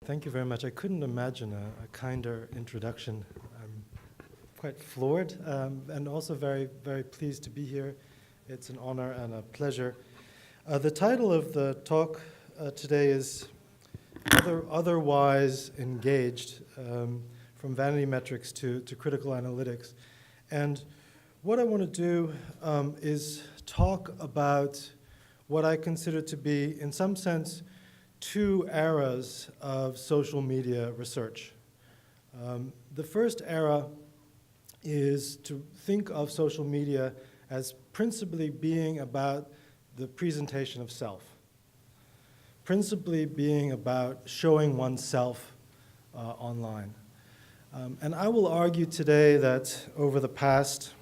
Thank you very much. I couldn't imagine a kinder introduction. I'm quite floored and also very, very pleased to be here. It's an honor and a pleasure. The title of the talk today is Otherwise Engaged, from Vanity Metrics to critical analytics. And what I want to do is talk about what I consider to be, in some sense, two eras of social media research. The first era is to think of social media as principally being about the presentation of self, principally being about showing oneself online. And I will argue today that over the past,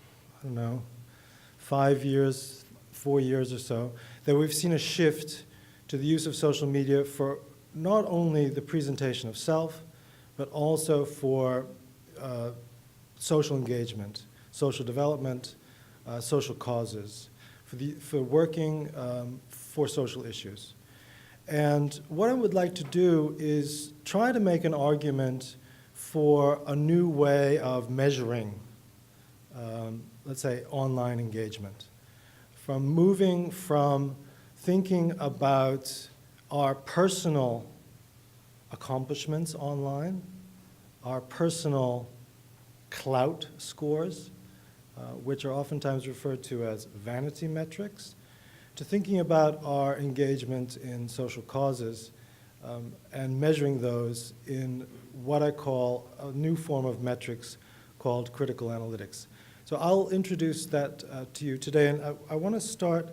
5 years, 4 years or so, that we've seen a shift to the use of social media for not only the presentation of self, but also for social engagement, social development, social causes, for working for social issues. And what I would like to do is try to make an argument for a new way of measuring, let's say, online engagement, from moving from thinking about our personal accomplishments online, our personal clout scores, which are oftentimes referred to as vanity metrics, to thinking about our engagement in social causes and measuring those in what I call a new form of metrics called critical analytics. So I'll introduce that to you today, and I want to start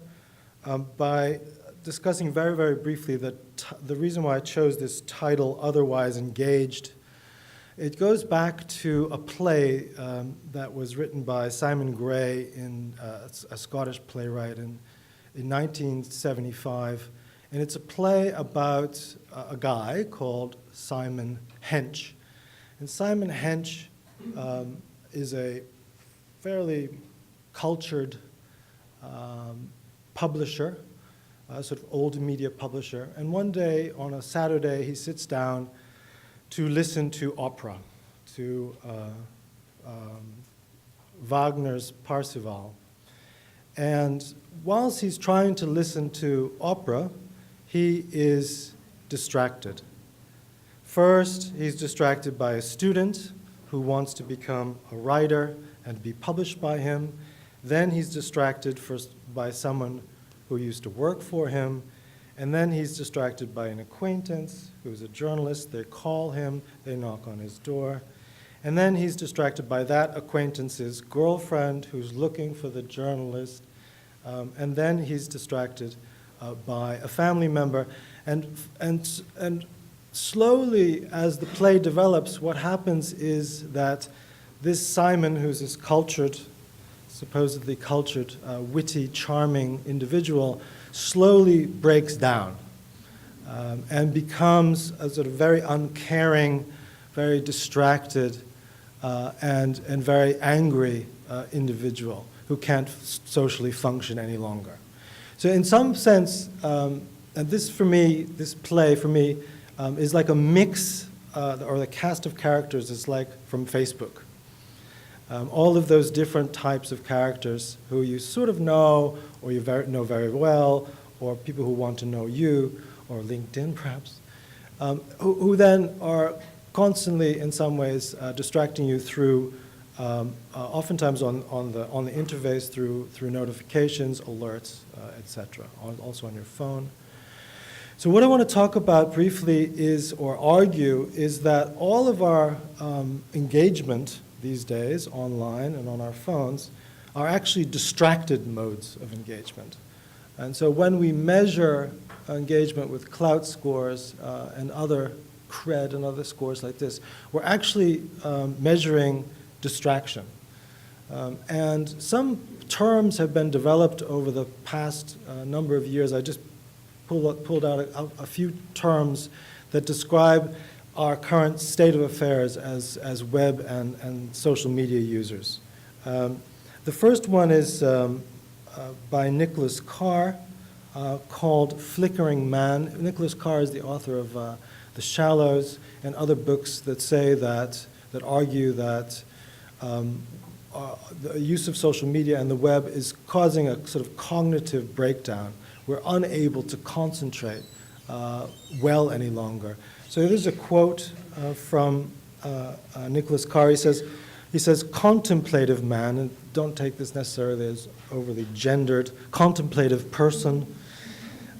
by discussing very, very briefly the reason why I chose this title, Otherwise Engaged. It goes back to a play that was written by Simon Gray, a Scottish playwright, in 1975. And it's a play about a guy called Simon Hench. And Simon Hench is a fairly cultured publisher, sort of old media publisher. And one day, on a Saturday, he sits down to listen to opera, to Wagner's Parsifal. And whilst he's trying to listen to opera, he is distracted. First, he's distracted by a student who wants to become a writer and be published by him. Then he's distracted by someone who used to work for him. And then he's distracted by an acquaintance who's a journalist. They call him, they knock on his door. And then he's distracted by that acquaintance's girlfriend who's looking for the journalist. And then he's distracted by a family member. And slowly, as the play develops, what happens is that this Simon, who's this cultured, supposedly cultured, witty, charming individual, slowly breaks down and becomes a sort of very uncaring, very distracted, and very angry individual who can't socially function any longer. So in some sense, and this play for me, is like a mix, or the cast of characters is like from Facebook. All of those different types of characters who you sort of know, or you know very well, or people who want to know you, or LinkedIn perhaps, who then are constantly, in some ways, distracting you through, oftentimes on the interface through notifications, alerts, etc., also on your phone. So what I want to talk about briefly is, or argue, is that all of our engagement these days, online and on our phones, are actually distracted modes of engagement. And so when we measure engagement with clout scores and other cred and other scores like this, we're actually measuring distraction. And some terms have been developed over the past number of years. I just pulled out a few terms that describe our current state of affairs as web and social media users. The first one is by Nicholas Carr, called Flickering Man. Nicholas Carr is the author of The Shallows, and other books that say that argue that the use of social media and the web is causing a sort of cognitive breakdown. We're unable to concentrate well any longer. So there's a quote from Nicholas Carr. He says, contemplative man, and don't take this necessarily as overly gendered, contemplative person,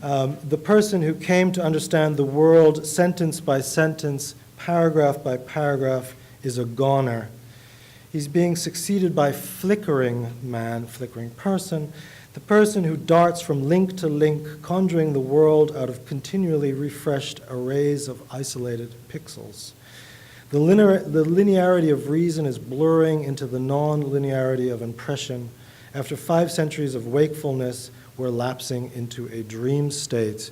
the person who came to understand the world sentence by sentence, paragraph by paragraph, is a goner. He's being succeeded by flickering man, flickering person, the person who darts from link to link, conjuring the world out of continually refreshed arrays of isolated pixels. The linearity of reason is blurring into the non-linearity of impression. After 5 centuries of wakefulness, we're lapsing into a dream state.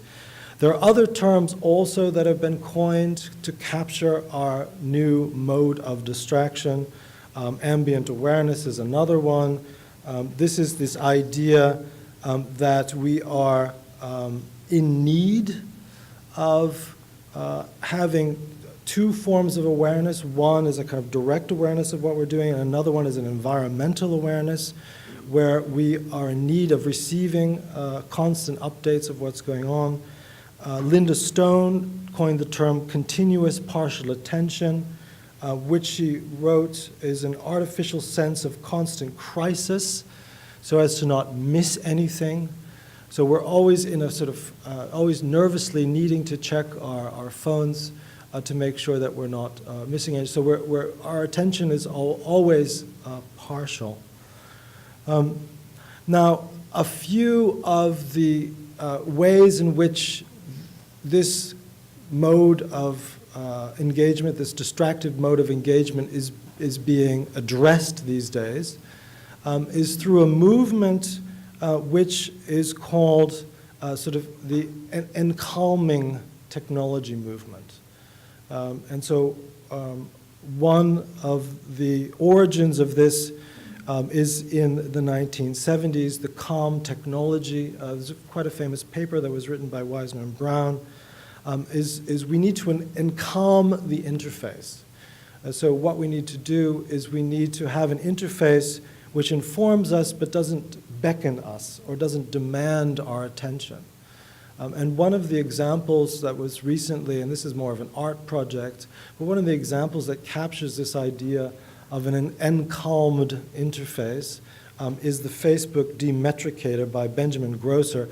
There are other terms also that have been coined to capture our new mode of distraction. Ambient awareness is another one. This is this idea that we are in need of having 2 forms of awareness. One is a kind of direct awareness of what we're doing, and another one is an environmental awareness, where we are in need of receiving constant updates of what's going on. Linda Stone coined the term continuous partial attention, which she wrote is an artificial sense of constant crisis so as to not miss anything. So we're always in a sort of, always nervously needing to check our phones to make sure that we're not missing anything. So our attention is always partial. Now, a few of the ways in which this mode of engagement, this distracted mode of engagement is being addressed these days, is through a movement which is called sort of the encalming technology movement. And so one of the origins of this is in the 1970s, the calm technology. There's quite a famous paper that was written by Wiseman and Brown, is we need to encalm the interface. So what we need to do is we need to have an interface which informs us but doesn't beckon us or doesn't demand our attention. And one of the examples that was recently, and this is more of an art project, but one of the examples that captures this idea of an encalmed interface is the Facebook demetricator by Benjamin Grosser.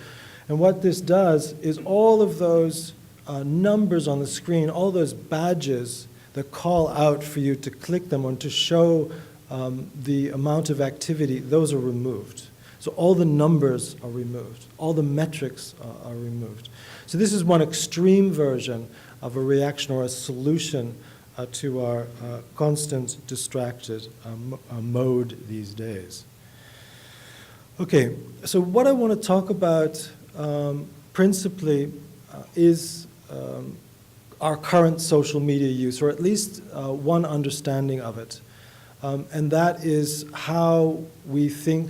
And what this does is all of those numbers on the screen, all those badges that call out for you to click them or to show the amount of activity, those are removed. So all the numbers are removed. All the metrics are removed. So this is one extreme version of a reaction or a solution to our constant distracted mode these days. Okay, so what I want to talk about principally is our current social media use, or at least one understanding of it. And that is how we think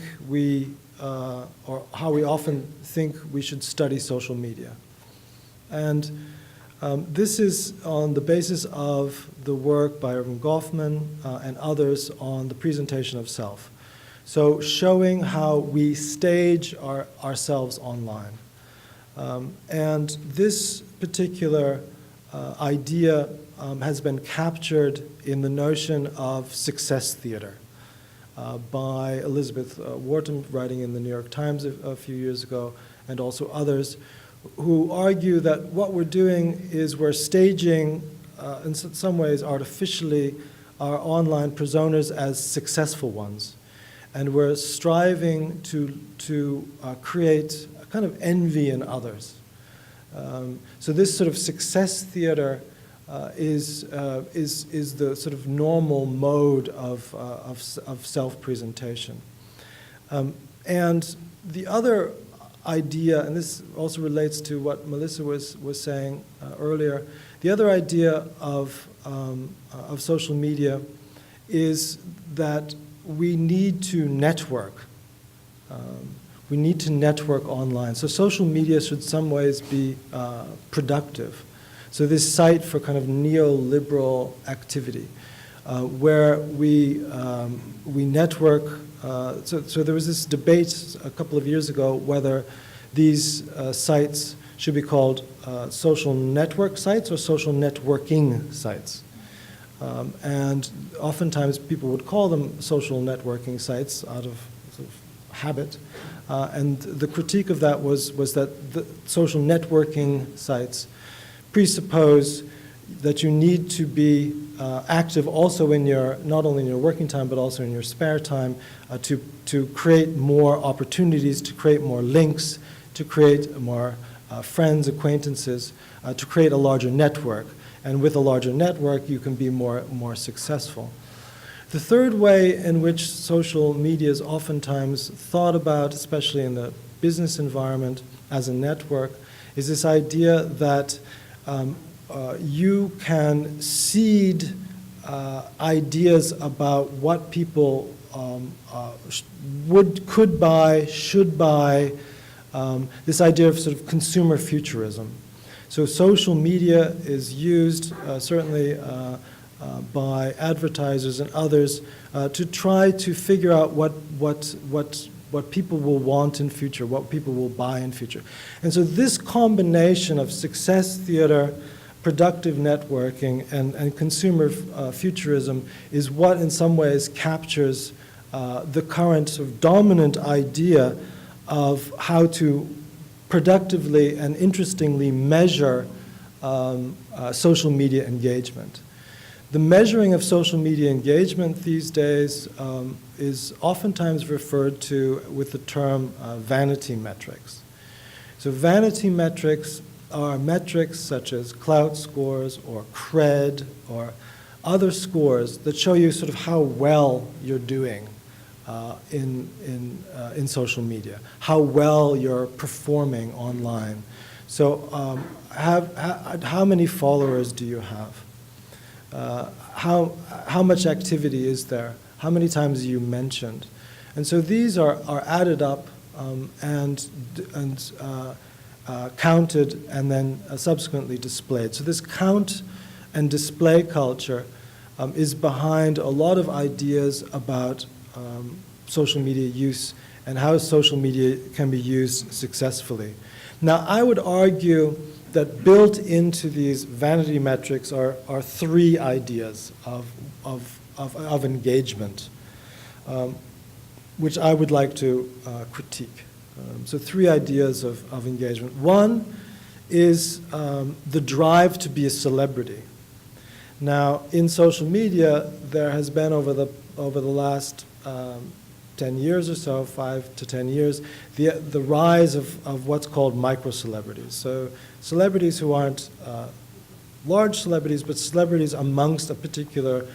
or how we often think we should study social media. And this is on the basis of the work by Irving Goffman and others on the presentation of self. So showing how we stage ourselves online. And this particular idea has been captured in the notion of success theater by Elizabeth Wharton, writing in the New York Times a few years ago, and also others, who argue that what we're doing is we're staging, in some ways artificially, our online personas as successful ones. And we're striving to create a kind of envy in others. So this sort of success theater is the sort of normal mode of self-presentation. And the other idea, and this also relates to what Melissa was saying earlier, the other idea of social media is that we need to network. We need to network online. So social media should in some ways be productive. So this site for kind of neoliberal activity, where we network. So there was this debate a couple of years ago whether these sites should be called social network sites or social networking sites. And oftentimes people would call them social networking sites out of sort of habit. And the critique of that was that the social networking sites presuppose that you need to be active also in your, not only in your working time, but also in your spare time to create more opportunities, to create more links, to create more friends, acquaintances, to create a larger network. And with a larger network, you can be more successful. The third way in which social media is oftentimes thought about, especially in the business environment as a network, is this idea that you can seed ideas about what people could buy, should buy, this idea of sort of consumer futurism. So social media is used certainly by advertisers and others to try to figure out what people will want in future, what people will buy in future. And so this combination of success theater, productive networking, and consumer futurism is what in some ways captures the current sort of dominant idea of how to productively and interestingly measure social media engagement. The measuring of social media engagement these days is oftentimes referred to with the term vanity metrics. So vanity metrics are metrics such as clout scores or cred or other scores that show you sort of how well you're doing in social media, how well you're performing online. So how many followers do you have? How much activity is there? How many times are you mentioned? And so these are added up and counted and then subsequently displayed. So this count and display culture is behind a lot of ideas about social media use and how social media can be used successfully. Now, I would argue that built into these vanity metrics are three ideas of engagement, which I would like to critique. So three ideas of engagement. One is the drive to be a celebrity. Now, in social media, there has been over the last 10 years or so, 5 to 10 years, the rise of what's called micro-celebrities. So celebrities who aren't large celebrities, but celebrities amongst a particular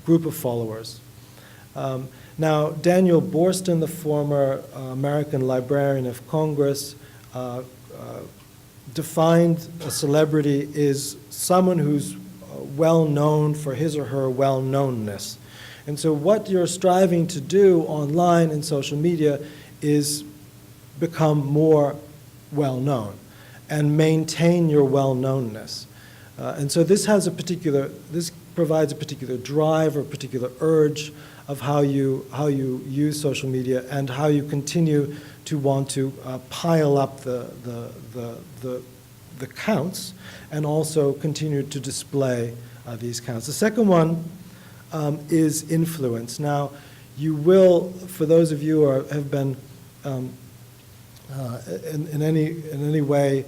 group of followers. Now, Daniel Boorstin, the former American Librarian of Congress, defined a celebrity is someone who's well known for his or her well-knownness. And so what you're striving to do online in social media is become more well-known and maintain your well-knownness. And so this provides a particular drive or a particular urge of how you use social media and how you continue to want to pile up the counts and also continue to display these counts. The second one is influence. Now, you will, for those of you who have been in any way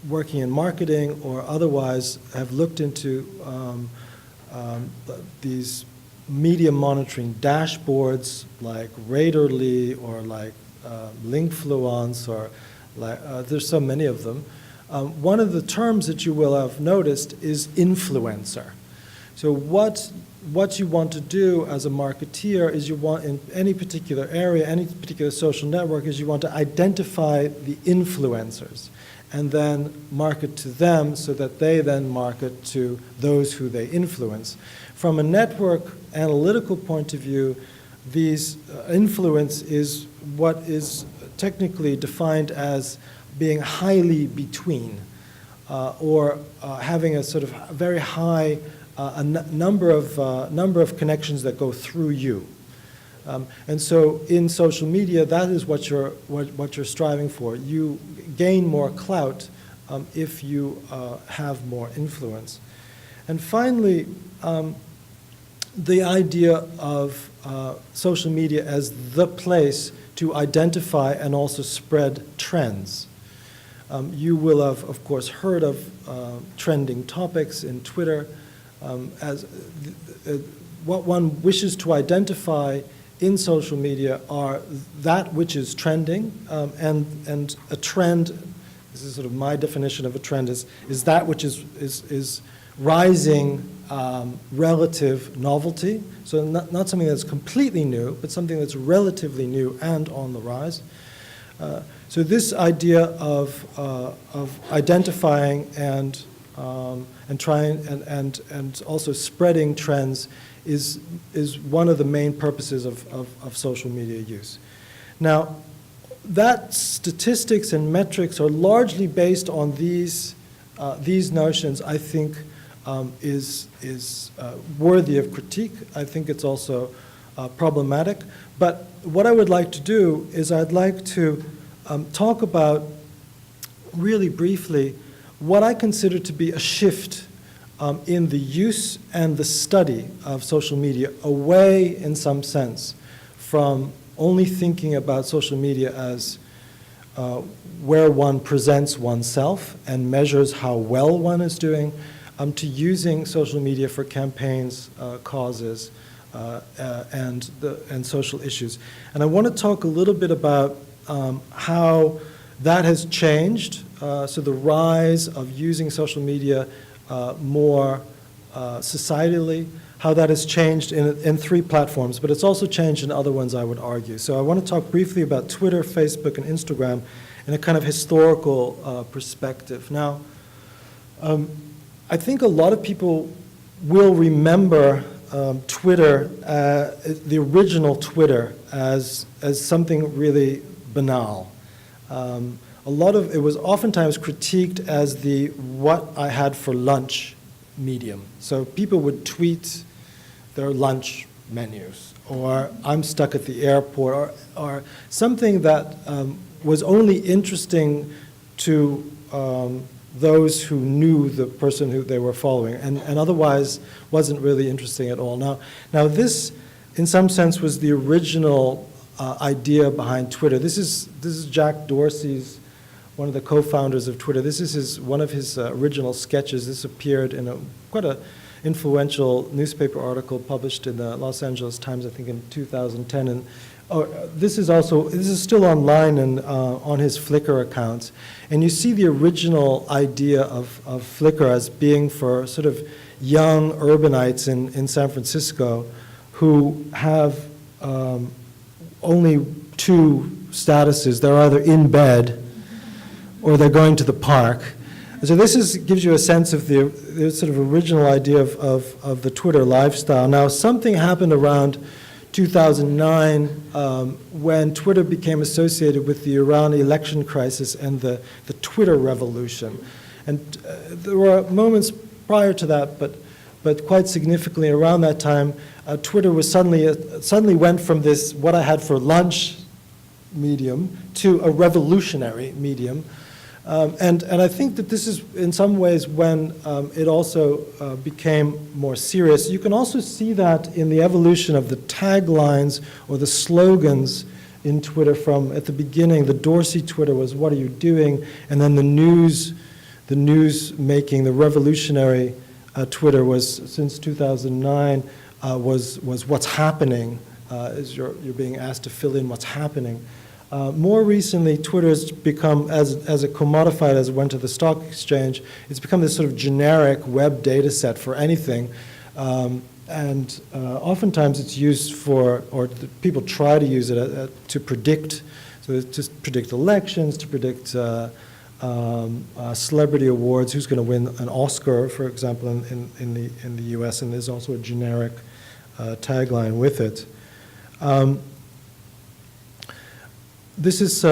working in marketing or otherwise, have looked into these media monitoring dashboards like Radarly or like Linkfluence or there's so many of them. One of the terms that you will have noticed is influencer. So what you want to do as a marketeer is you want, in any particular area, any particular social network, is you want to identify the influencers and then market to them so that they then market to those who they influence. From a network analytical point of view, these influence is what is technically defined as being highly between, or having a sort of very high number of connections that go through you. And so in social media, that is what you're striving for. You gain more clout if you have more influence. And finally, the idea of social media as the place to identify and also spread trends. You will have, of course, heard of trending topics in Twitter. What one wishes to identify in social media are that which is trending, and a trend, this is sort of my definition of a trend, is that which is rising relative novelty. So not something that's completely new, but something that's relatively new and on the rise. So this idea of identifying and trying and also spreading trends is one of the main purposes of social media use. Now, that statistics and metrics are largely based on these notions, I think, is worthy of critique. I think it's also problematic. But what I would like to do is I'd like to talk about, really briefly, what I consider to be a shift in the use and the study of social media, away, in some sense, from only thinking about social media as where one presents oneself and measures how well one is doing, to using social media for campaigns, causes, and social issues. And I want to talk a little bit about how that has changed, so the rise of using social media more societally, how that has changed in 3 platforms, but it's also changed in other ones, I would argue. So I want to talk briefly about Twitter, Facebook, and Instagram in a kind of historical perspective. Now, I think a lot of people will remember Twitter, the original Twitter, as something really banal. It was oftentimes critiqued as the what I had for lunch medium. So people would tweet their lunch menus, or I'm stuck at the airport, or something that was only interesting to those who knew the person who they were following, and otherwise wasn't really interesting at all. Now this, in some sense, was the original idea behind Twitter. This is Jack Dorsey's, one of the co-founders of Twitter. This is one of his original sketches. This appeared in quite an influential newspaper article published in the Los Angeles Times, I think, in 2010. And this is still online and on his Flickr account. And you see the original idea of Flickr as being for sort of young urbanites in San Francisco who have only 2 statuses. They're either in bed or they're going to the park. And so this gives you a sense of the sort of original idea of the Twitter lifestyle. Now, something happened around 2009 when Twitter became associated with the Iran election crisis and the Twitter revolution. And there were moments prior to that, but quite significantly around that time, Twitter was suddenly went from this what I had for lunch medium to a revolutionary medium. And I think that this is in some ways when it also became more serious. You can also see that in the evolution of the taglines or the slogans in Twitter from at the beginning. The Dorsey Twitter was "What are you doing?" And then the news making, the revolutionary Twitter was, since 2009, was "What's happening?" As you're being asked to fill in what's happening. More recently, Twitter has become, as it commodified as it went to the stock exchange, it's become this sort of generic web data set for anything. And oftentimes it's used for, or people try to use it to predict, so to predict elections, to predict celebrity awards, who's going to win an Oscar, for example, in the US, and there's also a generic this is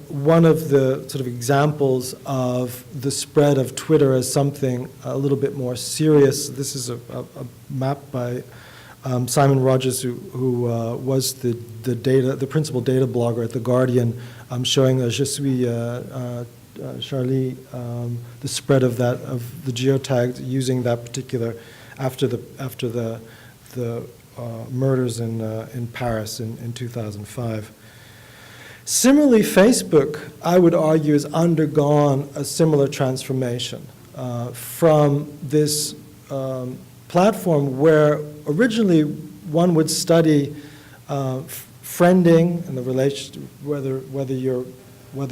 one of the sort of examples of the spread of Twitter as something a little bit more serious. This is a map by Simon Rogers, who was the principal data blogger at The Guardian, showing Je suis Charlie, the spread of the geotag using that particular after the murders in Paris in 2005. Similarly, Facebook, I would argue, has undergone a similar transformation from this platform where originally one would study friending and the relation, whether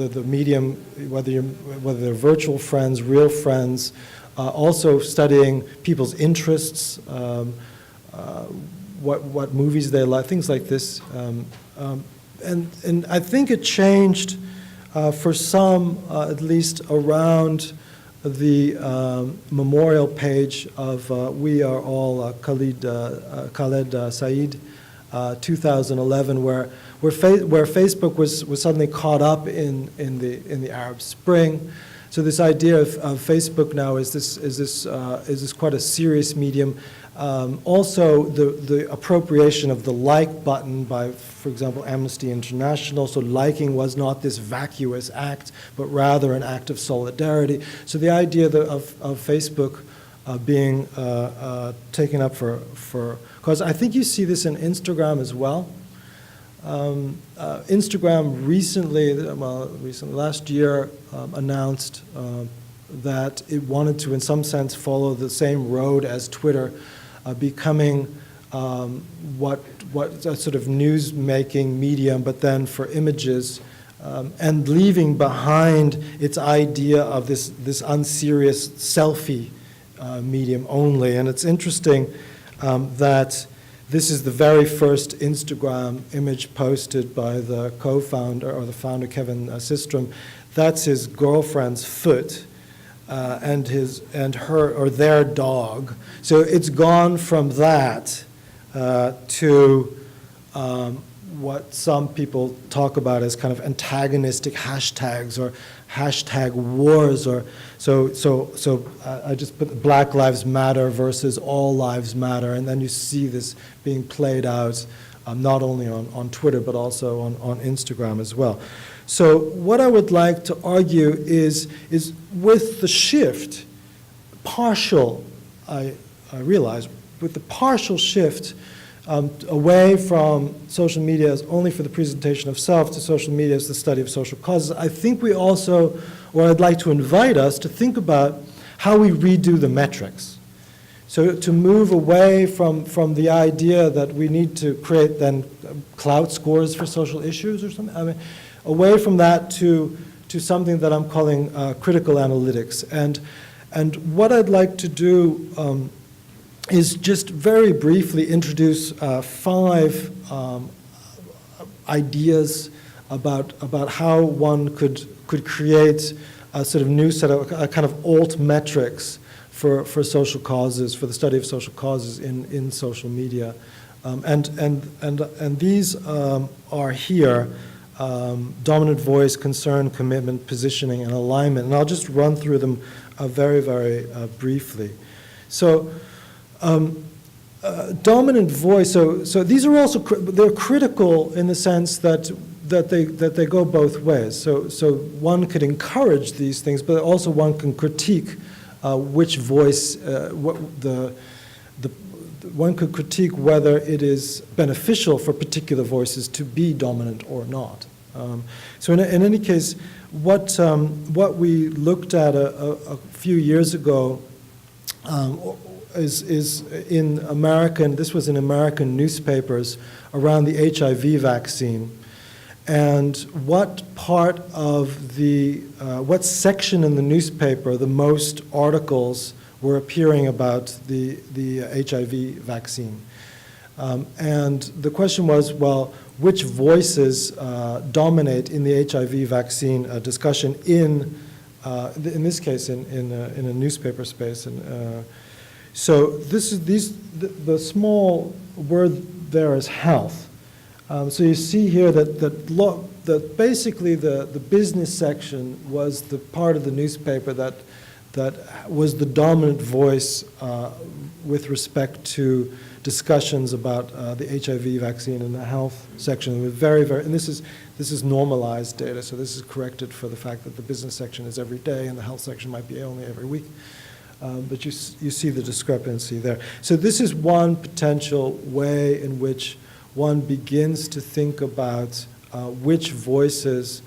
the medium, whether they're virtual friends, real friends, also studying people's interests, what movies they like, things like this. And I think it changed for some, at least around the memorial page of We Are All Khaled Said, 2011, where Facebook was suddenly caught up in the Arab Spring. So this idea of Facebook now is this quite a serious medium. Also, the appropriation of the like button by, for example, Amnesty International. So liking was not this vacuous act, but rather an act of solidarity. So the idea of Facebook being taken up for, because I think you see this in Instagram as well. Instagram recently, last year, announced that it wanted to, in some sense, follow the same road as Twitter, becoming what a sort of news-making medium, but then for images, and leaving behind its idea of this unserious selfie medium only. And it's interesting that this is the very first Instagram image posted by the co-founder, or the founder, Kevin Systrom. That's his girlfriend's foot. And her or their dog. So it's gone from that to what some people talk about as kind of antagonistic hashtags or hashtag wars, or so I just put Black Lives Matter versus All Lives Matter, and then you see this being played out not only on Twitter but also on Instagram as well. So what I would like to argue is with the shift, partial, I realize, with the partial shift away from social media as only for the presentation of self to social media as the study of social causes, I think we also, or I'd like to invite us to think about how we redo the metrics. So to move away from the idea that we need to create then clout scores for social issues or something. I mean, away from that to something that I'm calling critical analytics. And what I'd like to do is just very briefly introduce 5 ideas about how one could create a sort of new set of a kind of alt metrics for social causes, for the study of social causes in social media. And these are here. Dominant voice, concern, commitment, positioning, and alignment. And I'll just run through them very, very briefly. So dominant voice, so these are also, they're critical in the sense that they go both ways. So one could encourage these things, but also one can critique which voice, one could critique whether it is beneficial for particular voices to be dominant or not. So in any case, what we looked at a few years ago is in American, this was in American newspapers around the HIV vaccine, and what part of the, what section in the newspaper the most articles were appearing about the HIV vaccine. And the question was, well, which voices dominate in the HIV vaccine discussion in this case, in a newspaper space. And so this is the small word there is health. So you see here that basically the business section was the part of the newspaper that was the dominant voice with respect to discussions about the HIV vaccine in the health section. It was very, and this is normalized data, so this is corrected for the fact that the business section is every day and the health section might be only every week. But you see the discrepancy there. So this is one potential way in which one begins to think about which voices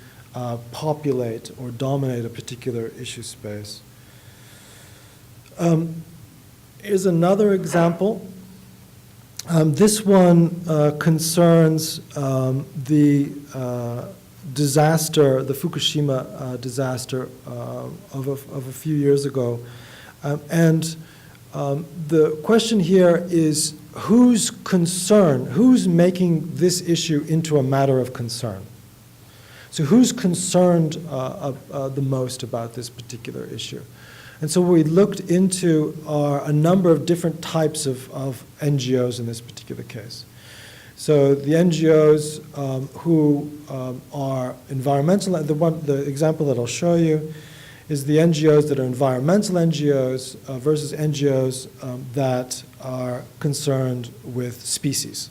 populate or dominate a particular issue space. Here's another example. This one concerns the disaster, the Fukushima disaster of a few years ago. And the question here is who's making this issue into a matter of concern? So who's concerned the most about this particular issue? And so we looked into a number of different types of NGOs in this particular case. So the NGOs who are environmental, the example that I'll show you is the NGOs that are environmental NGOs versus NGOs that are concerned with species.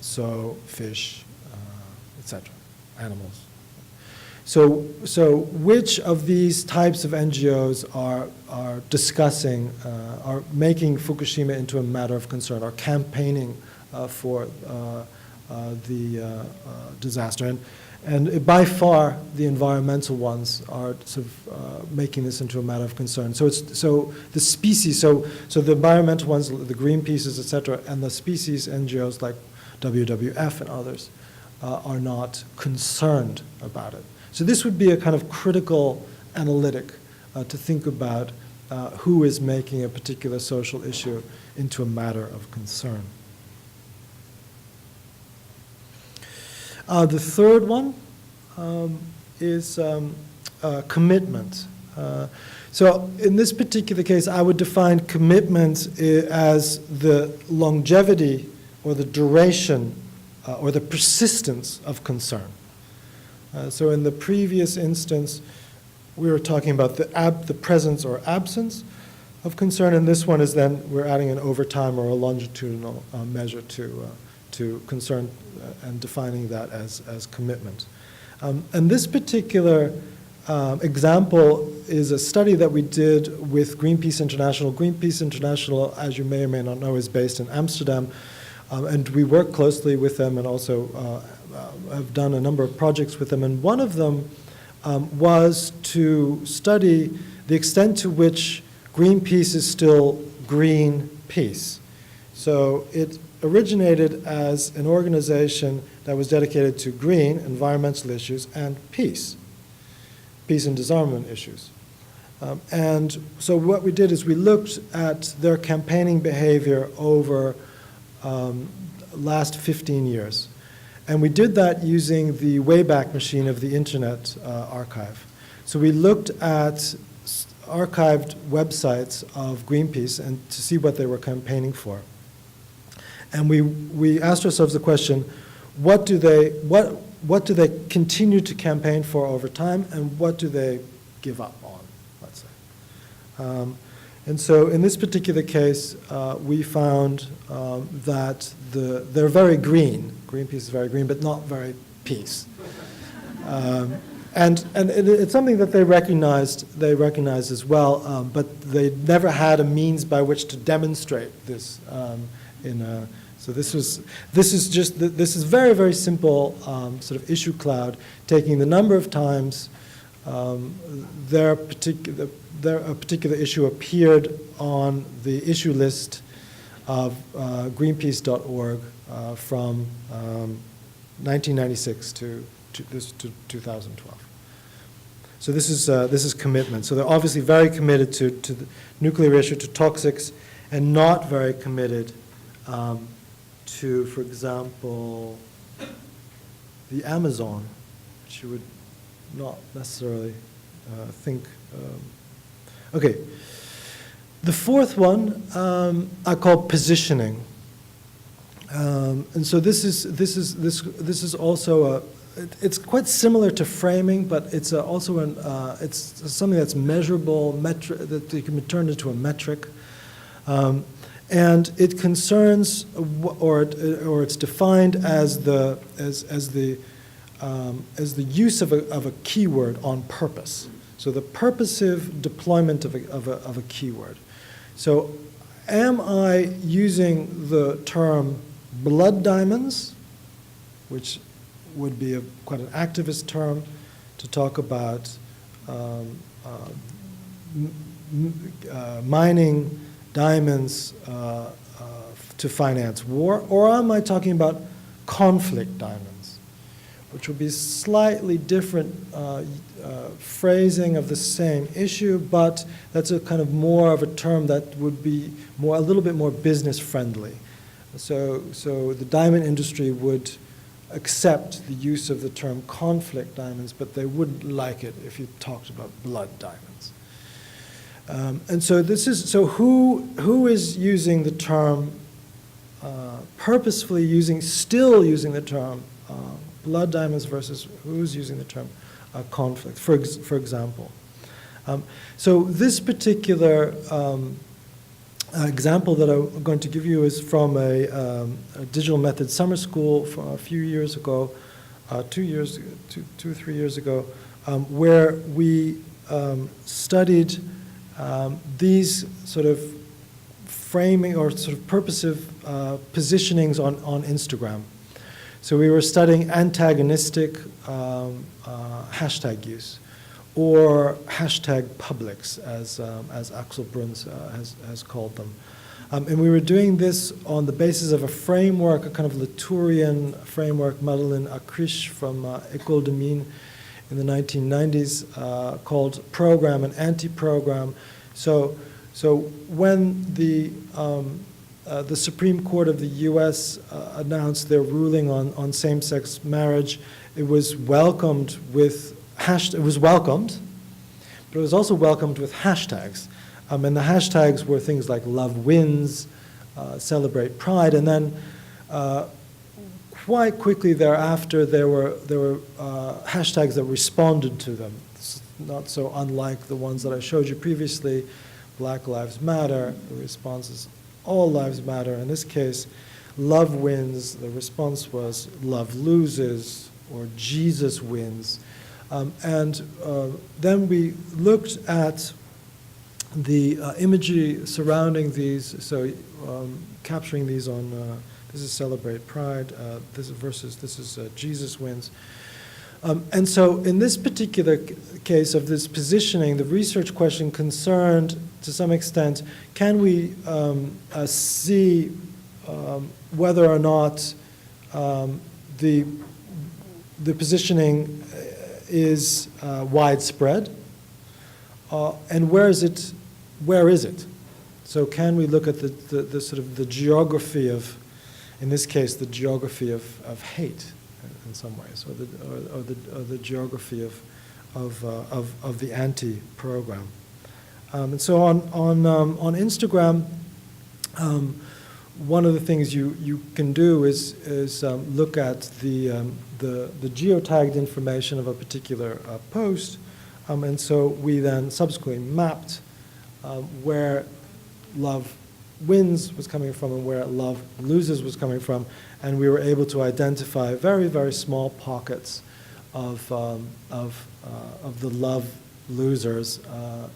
So fish, etc., animals. So which of these types of NGOs are discussing, are making Fukushima into a matter of concern, are campaigning for the disaster? And by far, the environmental ones are sort of making this into a matter of concern. So the species, so the environmental ones, the Greenpeaces, et cetera, and the species NGOs like WWF and others are not concerned about it. So this would be a kind of critical analytic to think about who is making a particular social issue into a matter of concern. The third one is commitment. So in this particular case, I would define commitment as the longevity or the duration or the persistence of concern. So in the previous instance, we were talking about the presence or absence of concern, and this one is then we're adding an overtime or a longitudinal measure to concern and defining that as commitment. And this particular example is a study that we did with Greenpeace International. Greenpeace International, as you may or may not know, is based in Amsterdam, and we work closely with them and also have done a number of projects with them. And one of them was to study the extent to which Greenpeace is still Greenpeace. So it originated as an organization that was dedicated to green, environmental issues, and peace and disarmament issues. And so what we did is we looked at their campaigning behavior over last 15 years. And we did that using the Wayback Machine of the Internet Archive. So we looked at archived websites of Greenpeace and to see what they were campaigning for. And we asked ourselves the question, what do they continue to campaign for over time, and what do they give up on, let's say. And so in this particular case, we found that they're very green. Greenpeace is very green, but not very peace. And it's something that they recognized as well, but they never had a means by which to demonstrate this so this is very, very simple sort of issue cloud, taking the number of times a particular issue appeared on the issue list of Greenpeace.org from 1996 to 2012. So this is commitment. So they're obviously very committed to the nuclear issue, to toxics, and not very committed to, for example, the Amazon, which you would not necessarily think. Okay. The fourth one I call positioning. And so this is also it's quite similar to framing, but it's also it's something that's measurable, that you can be turned into a metric, and it concerns, or it's defined as the use of a keyword on purpose. So the purposive deployment of a keyword. So am I using the term blood diamonds, which would be quite an activist term to talk about mining diamonds to finance war, or am I talking about conflict diamonds, which would be slightly different phrasing of the same issue, but that's a kind of more of a term that would be a little bit more business friendly. So the diamond industry would accept the use of the term conflict diamonds, but they wouldn't like it if you talked about blood diamonds. And so who is using the term, purposefully still using the term blood diamonds versus who's using the term conflict, for example. So this particular example that I'm going to give you is from a digital methods summer school from a few years ago, 2 or 3 years ago, where we studied these sort of framing or sort of purposive positionings on Instagram. So we were studying antagonistic hashtag use, or hashtag publics, as Axel Bruns has called them. And we were doing this on the basis of a framework, a kind of Latourian framework, Madeleine Acriche from École de Mines in the 1990s, called program and anti-program. So when the Supreme Court of the U.S. Announced their ruling on same-sex marriage, it was welcomed with but it was also welcomed with hashtags. And the hashtags were things like love wins, celebrate pride, and then quite quickly thereafter there were hashtags that responded to them. It's not so unlike the ones that I showed you previously. Black Lives Matter, the response is all lives matter. In this case, love wins, the response was love loses, or Jesus wins. And then we looked at the imagery surrounding these, so capturing these on, this is Celebrate Pride, this is Jesus Wins. And so in this particular case of this positioning, the research question concerned, to some extent, can we see whether or not the positioning is widespread, and where is it? So can we look at the sort of the geography of, in this case, the geography of hate in some ways, or the geography of the anti-program. And so on Instagram, one of the things you can do is look at the geotagged information of a particular post, and so we then subsequently mapped where love wins was coming from and where love loses was coming from, and we were able to identify very, very small pockets of the love losers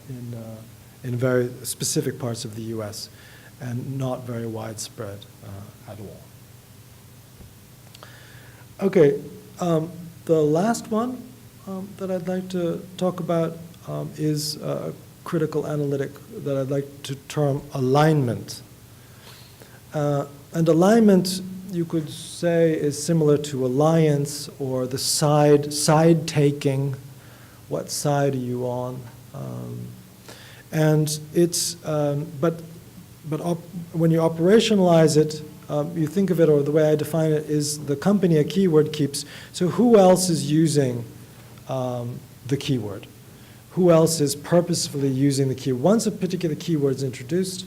in very specific parts of the U.S. and not very widespread at all. Okay, the last one that I'd like to talk about is a critical analytic that I'd like to term alignment. And alignment, you could say, is similar to alliance or the side taking. What side are you on? And it's but when you operationalize it, you think of it, or the way I define it is the company a keyword keeps. So who else is using the keyword? Who else is purposefully using the keyword? Once a particular keyword is introduced,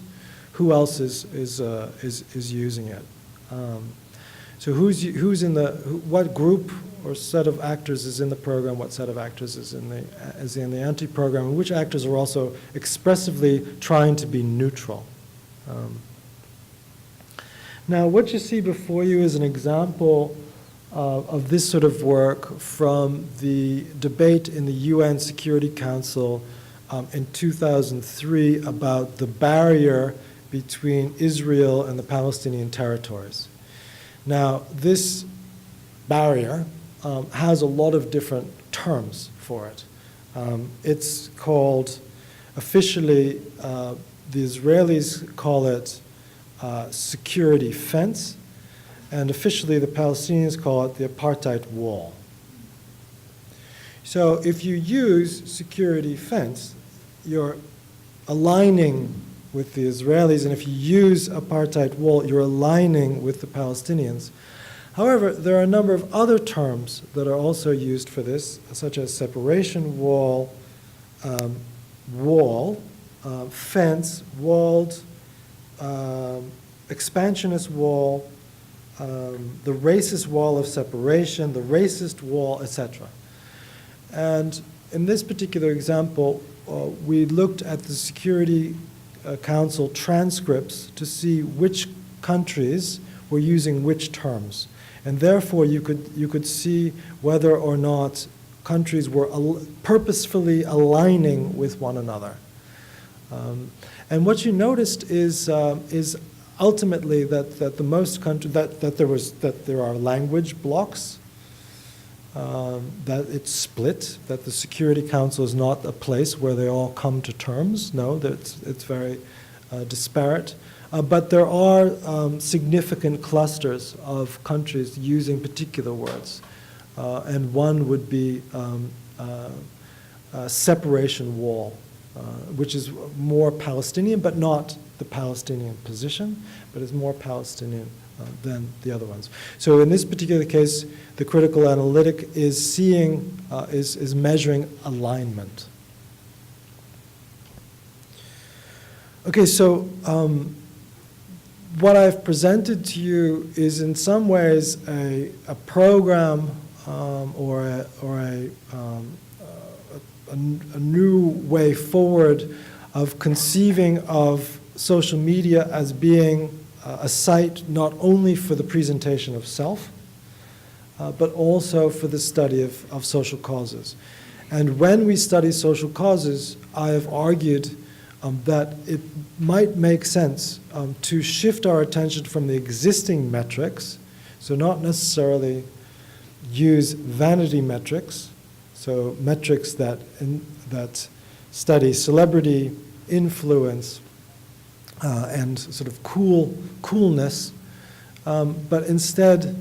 who else is using it? So what group or set of actors is in the program, what set of actors is in the anti-program, and which actors are also expressively trying to be neutral. Now, what you see before you is an example of this sort of work from the debate in the UN Security Council in 2003 about the barrier between Israel and the Palestinian territories. Now, this barrier has a lot of different terms for it. It's called, officially, the Israelis call it security fence, and officially the Palestinians call it the apartheid wall. So if you use security fence, you're aligning with the Israelis, and if you use apartheid wall, you're aligning with the Palestinians. However, there are a number of other terms that are also used for this, such as separation wall, fence, walled, expansionist wall, the racist wall of separation, the racist wall, etc. And in this particular example, we looked at the Security Council transcripts to see which countries were using which terms. And therefore, you could see whether or not countries were purposefully aligning with one another. And what you noticed is ultimately that the most country that there are language blocks, that it's split, that the Security Council is not a place where they all come to terms. No, that it's very disparate. But there are significant clusters of countries using particular words, and one would be separation wall, which is more Palestinian, but not the Palestinian position, but is more Palestinian than the other ones. So in this particular case, the critical analytic is seeing, is measuring alignment. Okay, so what I've presented to you is in some ways a program or a new way forward of conceiving of social media as being a site not only for the presentation of self, but also for the study of social causes. And when we study social causes, I have argued that it might make sense to shift our attention from the existing metrics, so not necessarily use vanity metrics, so metrics that study celebrity, influence, and sort of coolness, but instead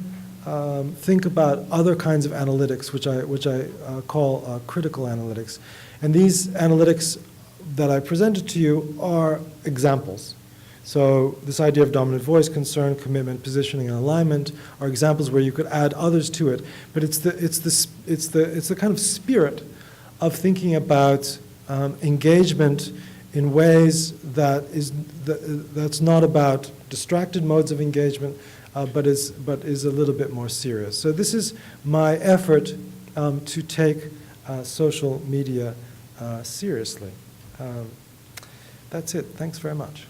think about other kinds of analytics, which I call critical analytics. And these analytics that I presented to you are examples. So this idea of dominant voice, concern, commitment, positioning, and alignment are examples where you could add others to it. But it's the kind of spirit of thinking about engagement in ways that's not about distracted modes of engagement, but is a little bit more serious. So this is my effort to take social media seriously. That's it. Thanks very much.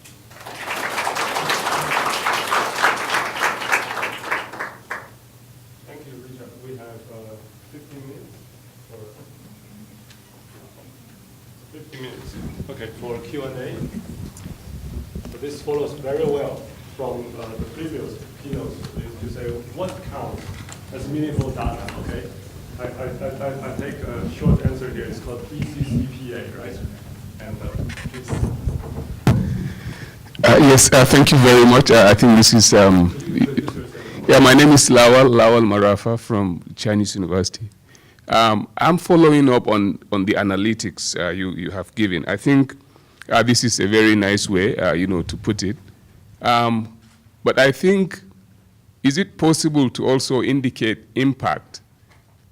Thank you, Richard. We have 15 minutes. 15 minutes. Okay, for Q&A. So this follows very well from the previous keynotes. You say what counts as meaningful data? Okay, I take a short answer here. It's called ECCPA, right? And please. Yes, thank you very much. I think this is, yeah, my name is Lawal Marafa from Chinese University. I'm following up on the analytics you have given. I think this is a very nice way, to put it. But I think, is it possible to also indicate impact?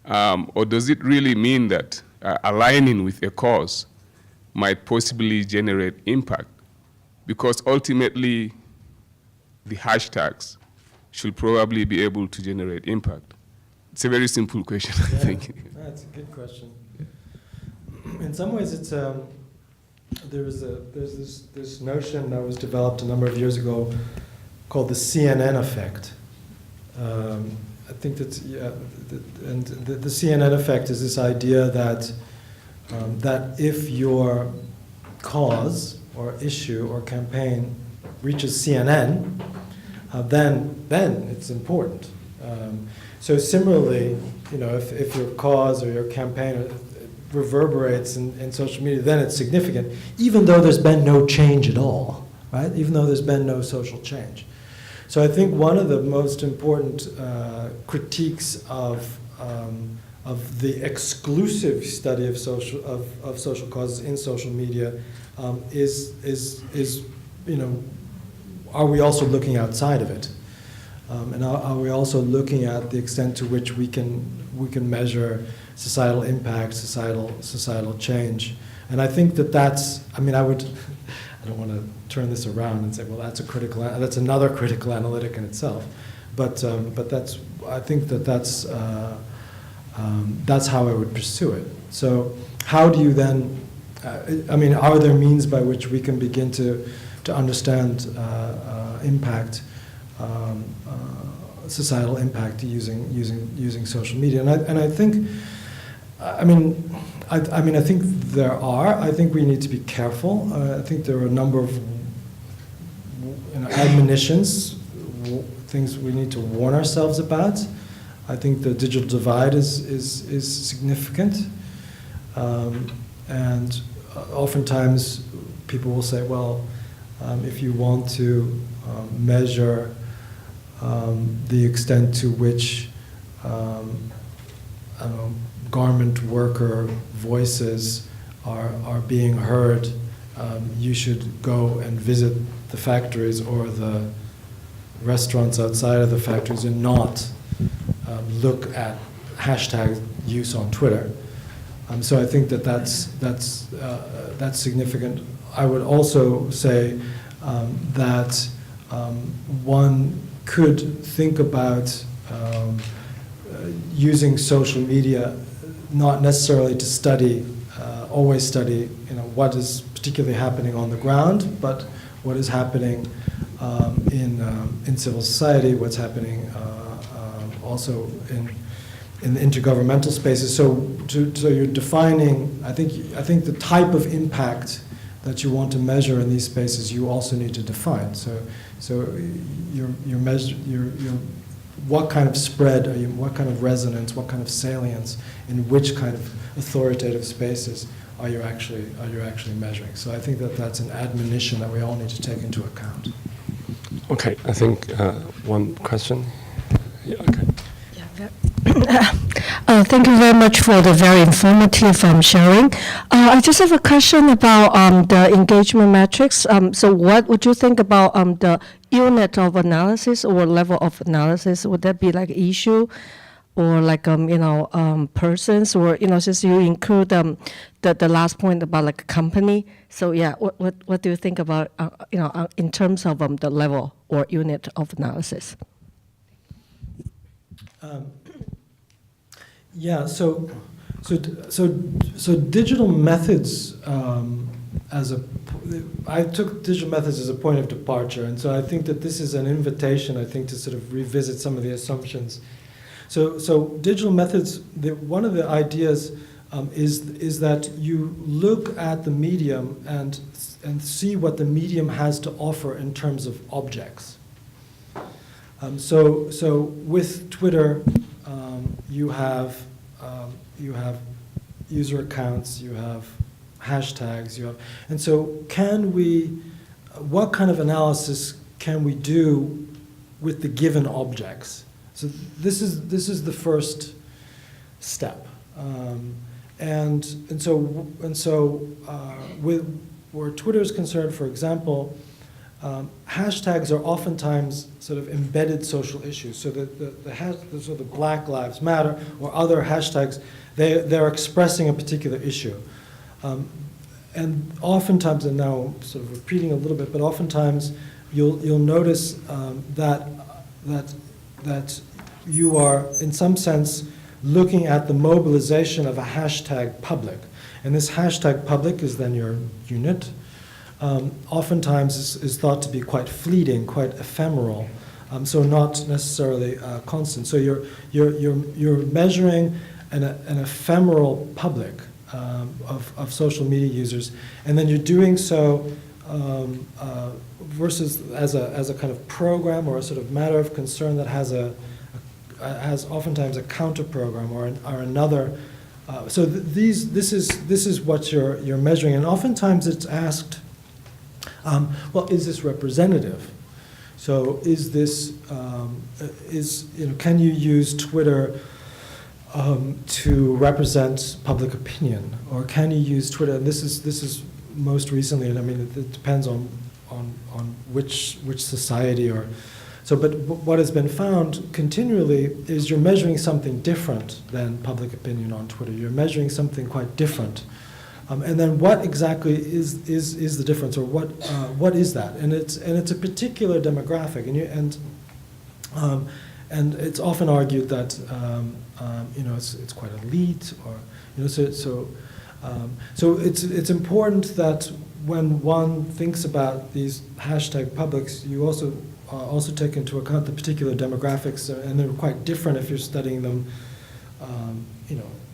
Or does it really mean that aligning with a cause might possibly generate impact? Because ultimately, the hashtags should probably be able to generate impact? It's a very simple question, I think. That's a good question. In some ways, it's there's this notion that was developed a number of years ago called the CNN effect. I think that's the CNN effect is this idea that that if your cause or issue or campaign reaches CNN, then it's important. So similarly, if your cause or your campaign reverberates in social media, then it's significant, even though there's been no change at all, right? Even though there's been no social change. So I think one of the most important critiques of the exclusive study of social causes in social media is are we also looking outside of it, and are we also looking at the extent to which we can measure societal impact, societal change? And I think that's. I don't want to turn this around and say, well, that's another critical analytic in itself, but I think that's how I would pursue it. So how do you then? Are there means by which we can begin to understand impact, societal impact using social media? And I think, I think there are. I think we need to be careful. I think there are a number of admonitions, things we need to warn ourselves about. I think the digital divide is significant, and oftentimes people will say, well, if you want to measure the extent to which garment worker voices are being heard, you should go and visit the factories or the restaurants outside of the factories and not look at hashtag use on Twitter. So I think that's significant. I would also say that one could think about using social media not necessarily to study, always study, what is particularly happening on the ground, but what is happening in civil society, what's happening also in the intergovernmental spaces. So you're defining. I think the type of impact that you want to measure in these spaces, you also need to define. So you're what kind of spread are you? What kind of resonance? What kind of salience? In which kind of authoritative spaces are you actually measuring? So I think that's an admonition that we all need to take into account. Okay, I think one question. Yeah, okay. Thank you very much for the very informative sharing. I just have a question about the engagement metrics. So what would you think about the unit of analysis or level of analysis? Would that be like issue or like persons, or since you include the last point about like a company? So yeah, what do you think about in terms of the level or unit of analysis? Yeah, so digital methods I took digital methods as a point of departure, and so I think that this is an invitation, I think, to sort of revisit some of the assumptions. So digital methods, one of the ideas is that you look at the medium and see what the medium has to offer in terms of objects. So with Twitter, you have user accounts, you have hashtags, and so what kind of analysis can we do with the given objects? So this is the first step, and so with where Twitter is concerned, for example. Hashtags are oftentimes sort of embedded social issues. So the Black Lives Matter or other hashtags, they're expressing a particular issue. And oftentimes, and now I'm sort of repeating a little bit, but oftentimes you'll notice that that you are, in some sense, looking at the mobilization of a hashtag public. And this hashtag public is then your unit. Oftentimes is thought to be quite fleeting, quite ephemeral, so not necessarily constant. So you're measuring an ephemeral public of social media users, and then you're doing so versus as a kind of program or a sort of matter of concern that has oftentimes a counter program or another. So this is what you're measuring, and oftentimes it's asked, well, is this representative? So is this can you use Twitter to represent public opinion, or can you use Twitter? And this is most recently, and I mean it depends on which society or so. But what has been found continually is you're measuring something different than public opinion on Twitter. You're measuring something quite different, and then what exactly is the difference, or what is that? And it's a particular demographic, and it's often argued that it's quite elite, or so it's important that when one thinks about these hashtag publics, you also take into account the particular demographics, and they're quite different if you're studying them,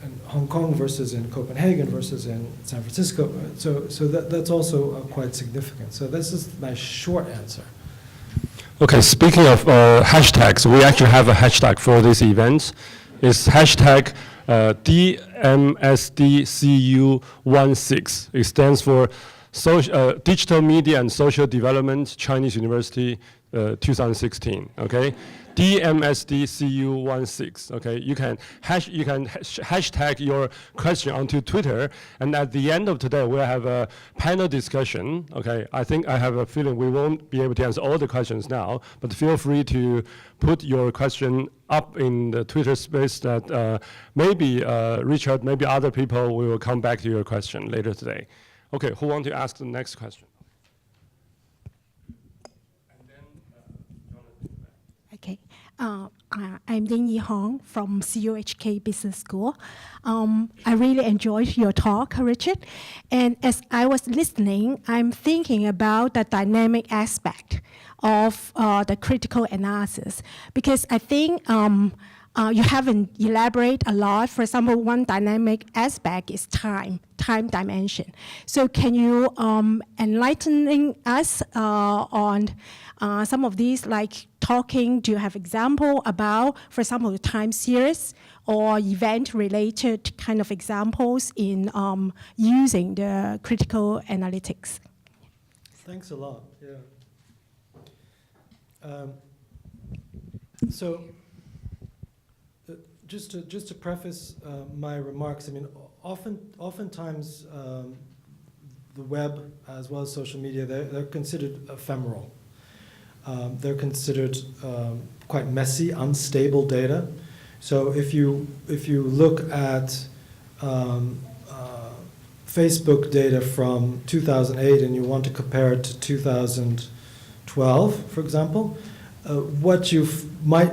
in Hong Kong versus in Copenhagen versus in San Francisco. So that's also quite significant. So this is my short answer. Okay, speaking of hashtags, we actually have a hashtag for this event. It's hashtag DMSDCU16. It stands for Digital Media and Social Development, Chinese University 2016. Okay, DMSDCU16. Okay, you can hashtag your question onto Twitter, and at the end of today we'll have a panel discussion. Okay, I think I have a feeling we won't be able to answer all the questions now, but feel free to put your question up in the Twitter space that maybe Richard, maybe other people will come back to your question later today. Okay, who want to ask the next question? Okay, I'm Lin Yi Hong from CUHK Business School. I really enjoyed your talk, Richard. And as I was listening, I'm thinking about the dynamic aspect of the critical analysis, because I think you haven't elaborated a lot. For example, one dynamic aspect is time dimension. So can you enlighten us on some of these, like talking, do you have example about, for example, the time series or event-related kind of examples in using the critical analytics? Thanks a lot, yeah. So just to preface my remarks, I mean, oftentimes the web as well as social media, they're considered ephemeral. They're considered quite messy, unstable data. So if you look at Facebook data from 2008 and you want to compare it to 2012, for example, what you might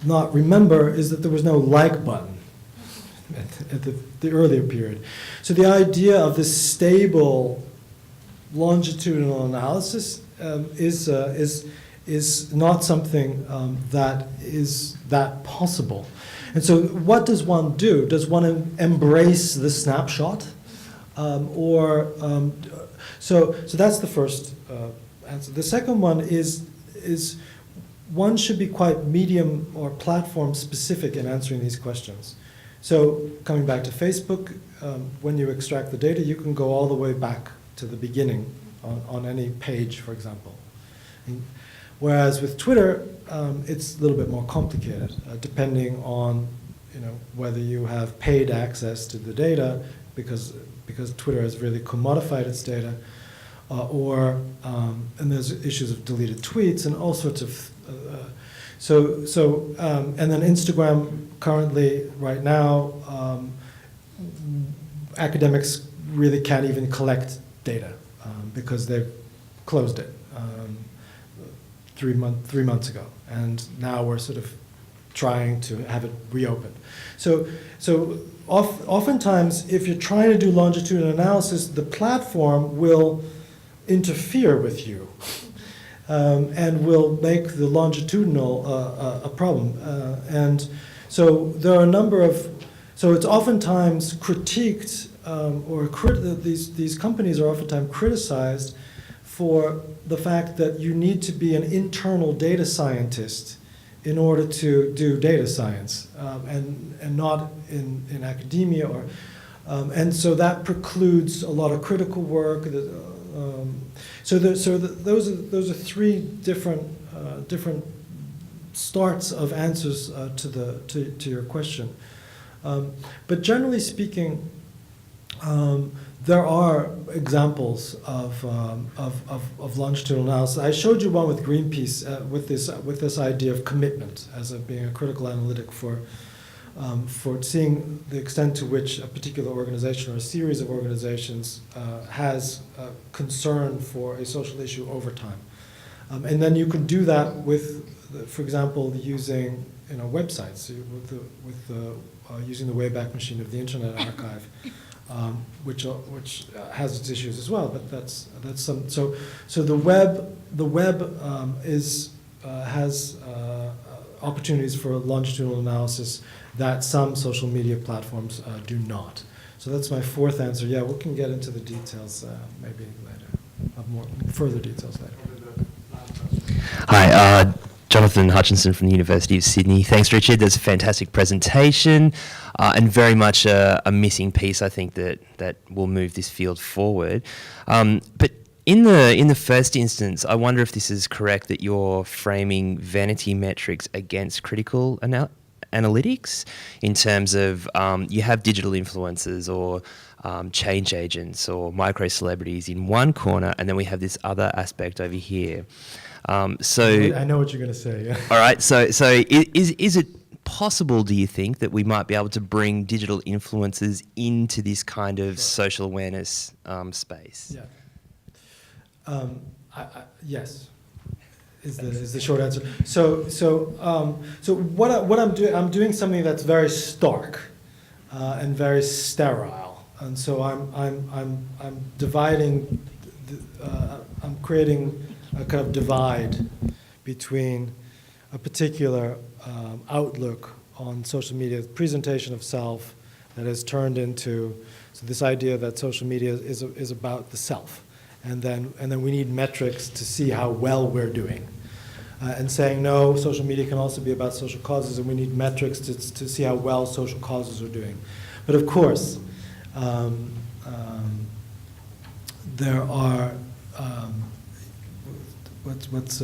not remember is that there was no like button at the earlier period. So the idea of this stable longitudinal analysis is not something that is that possible. And so what does one do? Does one embrace the snapshot? So that's the first answer. The second one is one should be quite medium or platform specific in answering these questions. So coming back to Facebook, when you extract the data, you can go all the way back to the beginning on any page, for example. Whereas with Twitter, it's a little bit more complicated, depending on whether you have paid access to the data, because Twitter has really commodified its data, and there's issues of deleted tweets and all sorts of. And then Instagram currently, right now, academics really can't even collect data because they've closed it 3 months ago, and now we're sort of trying to have it reopened. So oftentimes, if you're trying to do longitudinal analysis, the platform will interfere with you and will make the longitudinal a problem. And so there are a number of, so it's oftentimes critiqued, these companies are oftentimes criticized for the fact that you need to be an internal data scientist in order to do data science, and not in academia, and so that precludes a lot of critical work. Those are three different starts of answers to your question. But generally speaking, there are examples of longitudinal analysis. I showed you one with Greenpeace with this idea of commitment as being a critical analytic for seeing the extent to which a particular organization or a series of organizations has concern for a social issue over time. And then you can do that with, for example, using websites, using the Wayback Machine of the Internet Archive. Which has its issues as well, but that's some. So the web has opportunities for longitudinal analysis that some social media platforms do not. So that's my fourth answer. Yeah, we can get into the details maybe later. Have more further details later. Hi, Jonathan Hutchinson from the University of Sydney. Thanks, Richard. That's a fantastic presentation and very much a missing piece, I think, that will move this field forward. But in the first instance, I wonder if this is correct that you're framing Vanity Metrics against critical analytics in terms of you have digital influencers or change agents or micro-celebrities in one corner, and then we have this other aspect over here. So I know what you're going to say. Yeah. All right. So is it possible, do you think, that we might be able to bring digital influencers into this kind of social awareness space? Yeah. Yes. Is the short answer. So what I'm doing, I'm doing something that's very stark and very sterile, and so I'm dividing. I'm creating a kind of divide between a particular outlook on social media, presentation of self that has turned into this idea that social media is about the self, and then we need metrics to see how well we're doing, and saying no, social media can also be about social causes, and we need metrics to see how well social causes are doing. But of course, there are. What's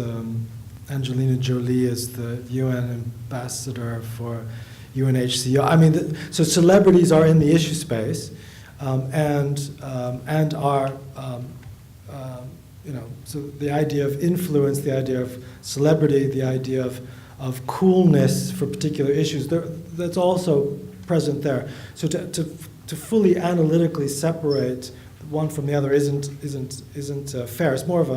Angelina Jolie is the UN ambassador for UNHCR. I mean, so celebrities are in the issue space, and are so the idea of influence, the idea of celebrity, the idea of coolness for particular issues, that's also present there. So to fully analytically separate one from the other isn't fair. It's more of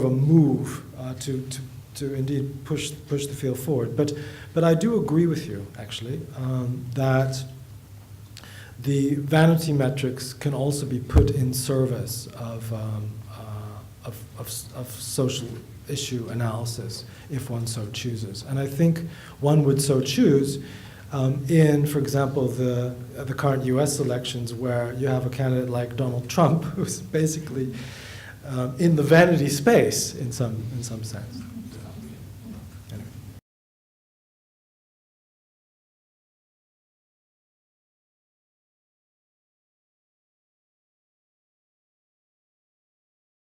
a move to indeed push the field forward. But I do agree with you, actually, that the vanity metrics can also be put in service of social issue analysis if one so chooses. And I think one would so choose in, for example, the current U.S. elections, where you have a candidate like Donald Trump, who's basically in the vanity space in some sense.